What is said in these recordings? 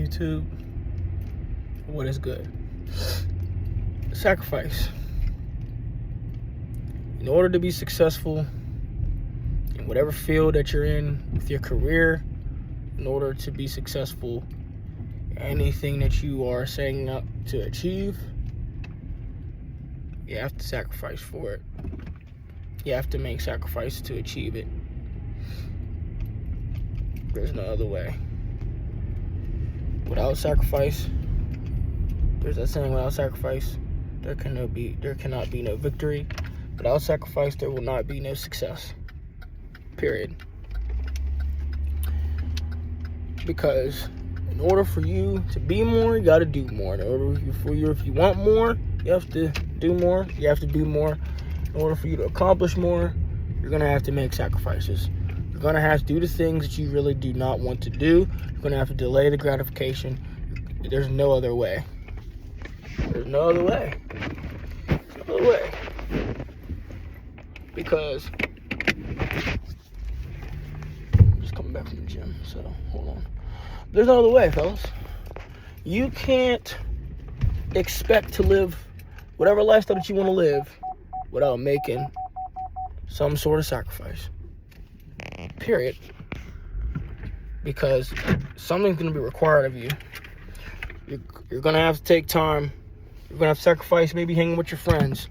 YouTube. What is good? Sacrifice. In order to be successful in whatever field that you're in with your career, in order to be successful anything that you are setting up to achieve, you have to sacrifice for it. You have to make sacrifices to achieve it. There's no other way. Without sacrifice, there's that saying, without sacrifice, there cannot be no victory. Without sacrifice, there will not be no success. Period. Because in order for you to be more, you got to do more. In order for you, if you want more, you have to do more. You have to do more. In order for you to accomplish more, you're going to have to make sacrifices. You're going to have to do the things that you really do not want to do. You're going to have to delay the gratification. There's no other way. There's no other way. There's no other way. Because I'm just coming back from the gym, so hold on. There's no other way, fellas. You can't expect to live whatever lifestyle that you want to live without making some sort of sacrifice. Period. Because something's going to be required of you. You're going to have to take time. You're going to have to sacrifice maybe hanging with your friends.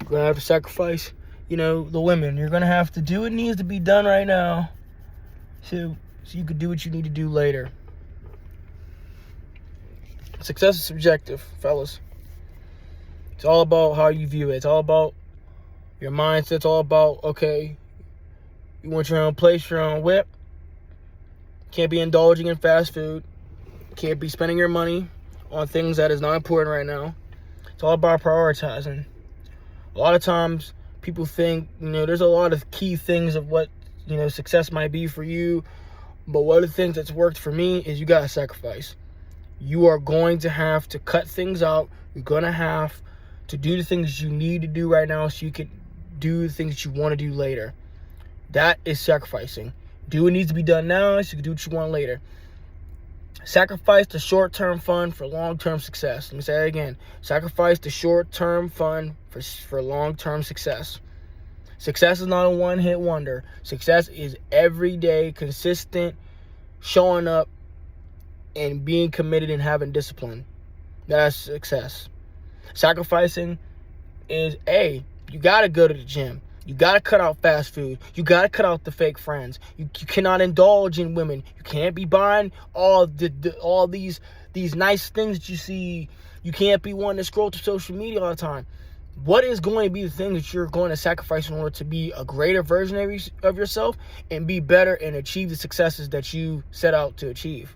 You're going to have to sacrifice, the women. You're going to have to do what needs to be done right now so you can do what you need to do later. Success is subjective, fellas. It's all about how you view it. It's all about your mindset. It's all about, okay, you want your own place, your own whip. Can't be indulging in fast food. Can't be spending your money on things that is not important right now. It's all about prioritizing. A lot of times people think, there's a lot of key things of what, success might be for you. But one of the things that's worked for me is you got to sacrifice. You are going to have to cut things out. You're going to have to do the things you need to do right now so you can do the things that you want to do later. That is sacrificing. Do what needs to be done now so you can do what you want later. Sacrifice the short-term fun for long-term success. Let me say that again. Sacrifice the short-term fun for long-term success. Success is not a one-hit wonder. Success is everyday, consistent, showing up, and being committed and having discipline. That's success. Sacrificing is, you got to go to the gym. You got to cut out fast food. You got to cut out the fake friends. You cannot indulge in women. You can't be buying all these nice things that you see. You can't be wanting to scroll through social media all the time. What is going to be the thing that you're going to sacrifice in order to be a greater version of yourself and be better and achieve the successes that you set out to achieve?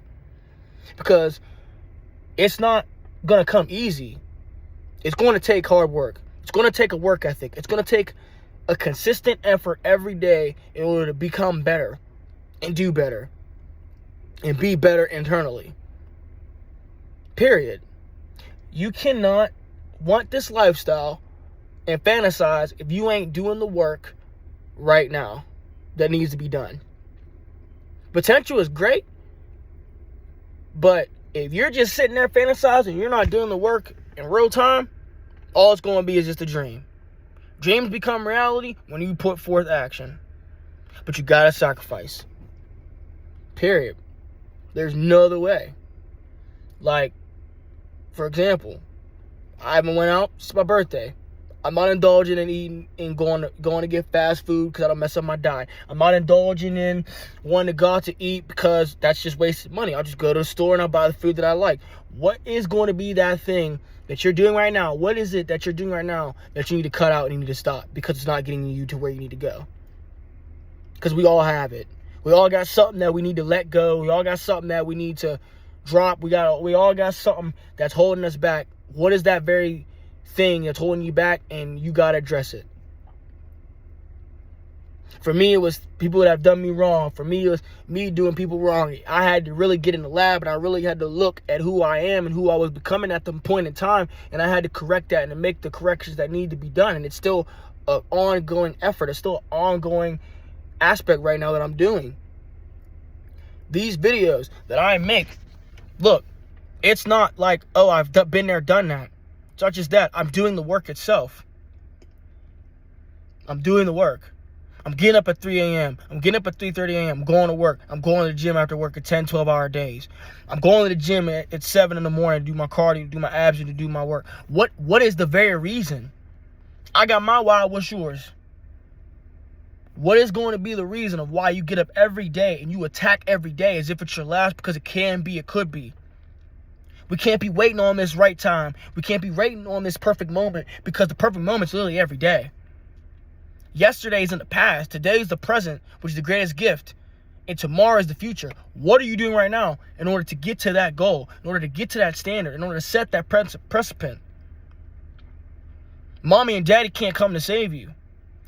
Because it's not going to come easy. It's going to take hard work. It's going to take a work ethic. It's going to take a consistent effort every day in order to become better and do better and be better internally. Period. You cannot want this lifestyle and fantasize if you ain't doing the work right now that needs to be done. Potential is great, but if you're just sitting there fantasizing, you're not doing the work in real time, all it's going to be is just a dream. Dreams become reality when you put forth action. But you got to sacrifice. Period. There's no other way. Like, for example, I haven't went out. It's my birthday. I'm not indulging in eating and going to get fast food because that'll mess up my diet. I'm not indulging in wanting to go out to eat because that's just wasted money. I'll just go to the store and I'll buy the food that I like. What is going to be that thing that you're doing right now? What is it that you're doing right now that you need to cut out and you need to stop because it's not getting you to where you need to go? Because we all have it. We all got something that we need to let go. We all got something that we need to drop. We all got something that's holding us back. What is that very thing that's holding you back, and you got to address it? For me, it was people that have done me wrong. For me, it was me doing people wrong. I had to really get in the lab, and I really had to look at who I am and who I was becoming at the point in time, and I had to correct that and to make the corrections that need to be done. And it's still an ongoing effort. It's still an ongoing aspect right now that I'm doing. These videos that I make, look, It's not like, oh, I've been there, done that. It's not just that. I'm doing the work itself. I'm doing the work. I'm getting up at 3 a.m. I'm getting up at 3:30 a.m. I'm going to work. I'm going to the gym after work at 10, 12-hour days. I'm going to the gym at 7 in the morning to do my cardio, to do my abs, and to do my work. What is the very reason? I got my why. What's yours? What is going to be the reason of why you get up every day and you attack every day as if it's your last? Because it can be, it could be. We can't be waiting on this right time. We can't be waiting on this perfect moment, because the perfect moment's literally every day. Yesterday's in the past. Today's the present, which is the greatest gift. And tomorrow is the future. What are you doing right now in order to get to that goal, in order to get to that standard, in order to set that precipice? Mommy and daddy can't come to save you.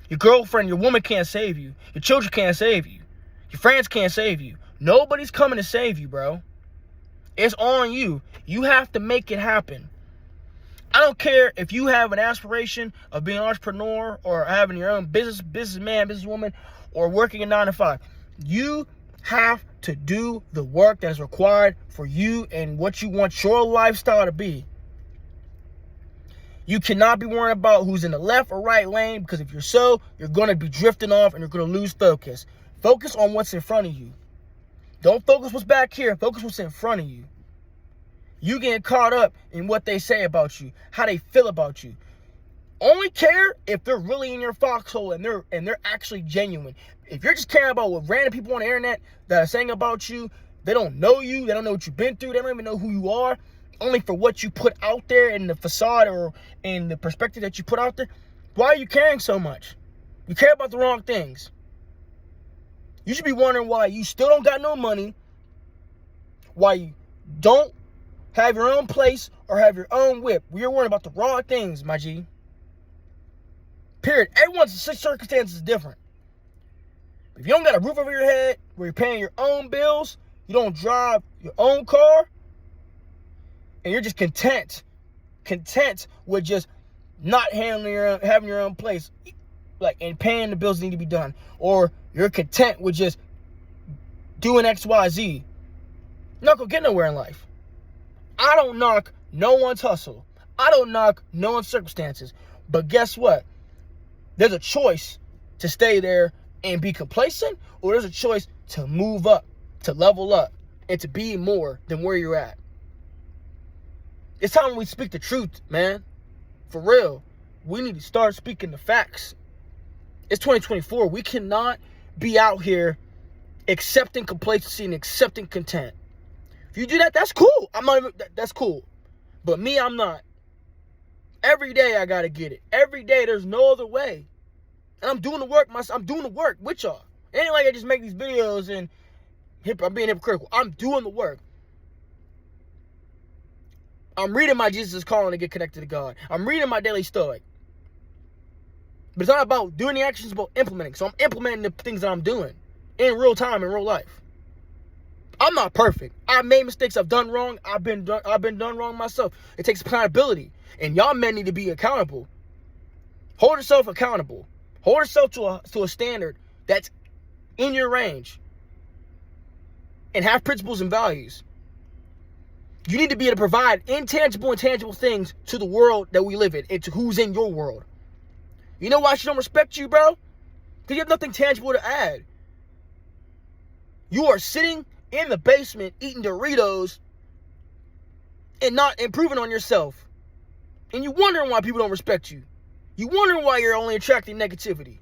Your girlfriend, your woman can't save you. Your children can't save you. Your friends can't save you. Nobody's coming to save you, bro. It's on you. You have to make it happen. I don't care if you have an aspiration of being an entrepreneur or having your own businessman, businesswoman, or working a 9 to 5. You have to do the work that is required for you and what you want your lifestyle to be. You cannot be worrying about who's in the left or right lane, because if you're so, you're going to be drifting off and you're going to lose focus. Focus on what's in front of you. Don't focus what's back here. Focus what's in front of you. You getting caught up in what they say about you, how they feel about you. Only care if they're really in your foxhole and they're actually genuine. If you're just caring about what random people on the internet that are saying about you, they don't know you, they don't know what you've been through, they don't even know who you are, only for what you put out there in the facade or in the perspective that you put out there, why are you caring so much? You care about the wrong things. You should be wondering why you still don't got no money, why you don't have your own place or have your own whip. We're worrying about the wrong things, my G. Period. Everyone's circumstances is different. If you don't got a roof over your head, where you're paying your own bills, you don't drive your own car, and you're just content with just not handling having your own place, like, and paying the bills that need to be done, or you're content with just doing X, Y, Z, you're not gonna get nowhere in life. I don't knock no one's hustle. I don't knock no one's circumstances. But guess what? There's a choice to stay there and be complacent, or there's a choice to move up, to level up, and to be more than where you're at. It's time we speak the truth, man. For real. We need to start speaking the facts. It's 2024. We cannot be out here accepting complacency and accepting content. If you do that, that's cool. That's cool. But me, I'm not. Every day I gotta get it. Every day, there's no other way. And I'm doing the work myself. I'm doing the work with y'all. It ain't like I just make these videos and I'm being hypocritical. I'm doing the work. I'm reading my Jesus is Calling to get connected to God. I'm reading my daily Stoic. But it's not about doing the actions, it's about implementing. So I'm implementing the things that I'm doing in real time, in real life. I'm not perfect. I've made mistakes. I've done wrong. I've been done wrong myself. It takes accountability. And y'all men need to be accountable. Hold yourself accountable. Hold yourself to a standard that's in your range. And have principles and values. You need to be able to provide intangible and tangible things to the world that we live in, and to who's in your world. You know why she don't respect you, bro? Because you have nothing tangible to add. You are sitting in the basement eating Doritos and not improving on yourself. And you wondering why people don't respect you. You wondering why you're only attracting negativity.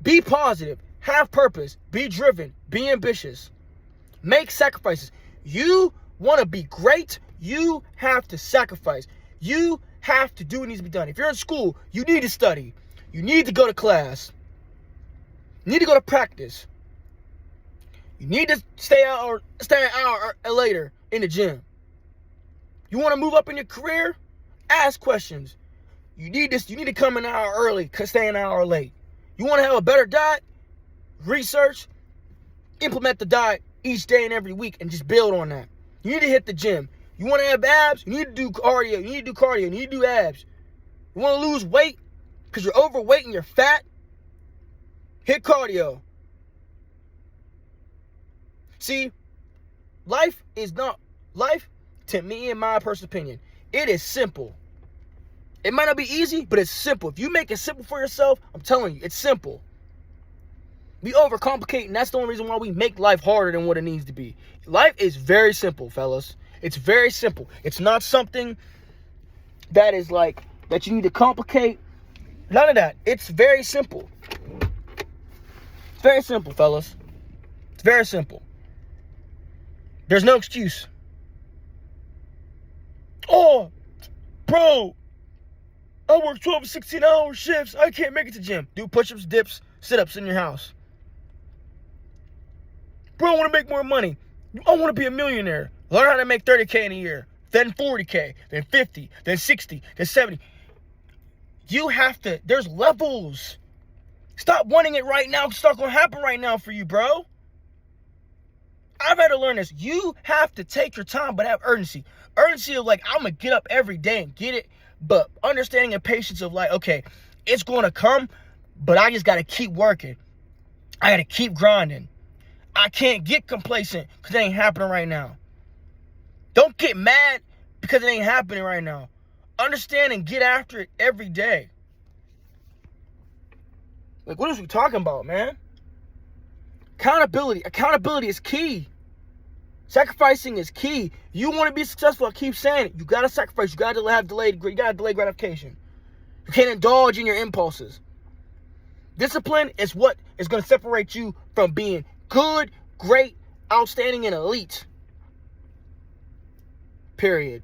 Be positive. Have purpose. Be driven. Be ambitious. Make sacrifices. You want to be great, you have to sacrifice. You have to do what needs to be done. If you're in school, you need to study. You need to go to class. You need to go to practice. You need to stay an hour later in the gym. You want to move up in your career? Ask questions. You need to come an hour early, stay an hour late. You want to have a better diet? Research. Implement the diet each day and every week and just build on that. You need to hit the gym. You want to have abs? You need to do cardio. You need to do cardio. You need to do abs. You want to lose weight because you're overweight and you're fat? Hit cardio. See, life To me, in my personal opinion, it is simple. It might not be easy, but it's simple. If you make it simple for yourself, I'm telling you, it's simple. We overcomplicate, and that's the only reason why we make life harder than what it needs to be. Life is very simple, fellas. It's very simple. It's not something that is like, that you need to complicate. None of that. It's very simple. It's very simple, fellas. It's very simple. There's no excuse. Oh, bro, I work 12 to 16-hour shifts. I can't make it to gym. Do push-ups, dips, sit-ups in your house. Bro, I want to make more money. I want to be a millionaire. Learn how to make 30K in a year. Then 40K. Then 50. Then 60. Then 70. You have to. There's levels. Stop wanting it right now. It's not going to happen right now for you, bro. I've had to learn this. You have to take your time, but have urgency. Urgency of like, I'm going to get up every day and get it. But understanding and patience of like, okay, it's going to come, but I just got to keep working. I got to keep grinding. I can't get complacent because it ain't happening right now. Don't get mad because it ain't happening right now. Understand and get after it every day. Like, what is we talking about, man? Accountability. Accountability is key. Sacrificing is key. You want to be successful, I keep saying it. You got to sacrifice. You got to have delayed gratification. You can't indulge in your impulses. Discipline is what is going to separate you from being good, great, outstanding, and elite. Period.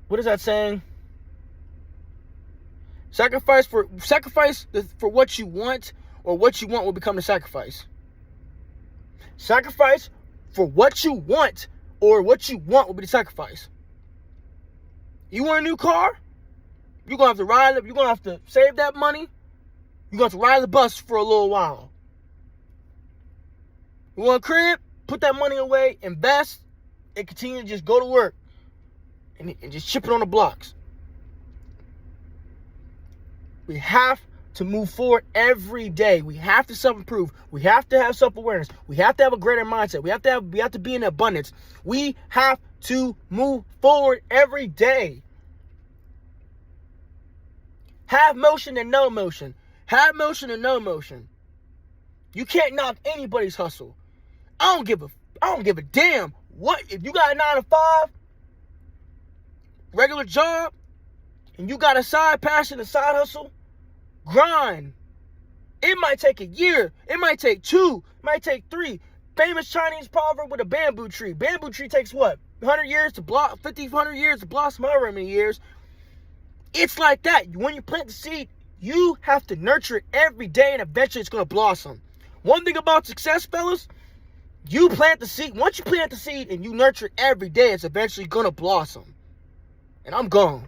What is that saying? Sacrifice for what you want, or what you want will become the sacrifice. Sacrifice for what you want, or what you want will be the sacrifice. You want a new car? You're going to have to ride it. You're going to have to save that money. You're going to have to ride the bus for a little while. You want a crib? Put that money away, invest, and continue to just go to work. And just chip it on the blocks. We have to move forward every day. We have to self-improve. We have to have self-awareness. We have to have a greater mindset. We have to be in abundance. We have to move forward every day. Have motion and no motion. Have motion and no motion. You can't knock anybody's hustle. I don't give a damn what if you got a 9-to-5 regular job and you got a side passion, a side hustle. Grind. It might take a year. It might take 2. It might take 3. Famous Chinese proverb with a bamboo tree. Bamboo tree takes what? 100 years to blossom, 50, 100 years to blossom, however many years. It's like that. When you plant the seed, you have to nurture it every day, and eventually it's going to blossom. One thing about success, fellas, you plant the seed. Once you plant the seed and you nurture it every day, it's eventually going to blossom. And I'm gone.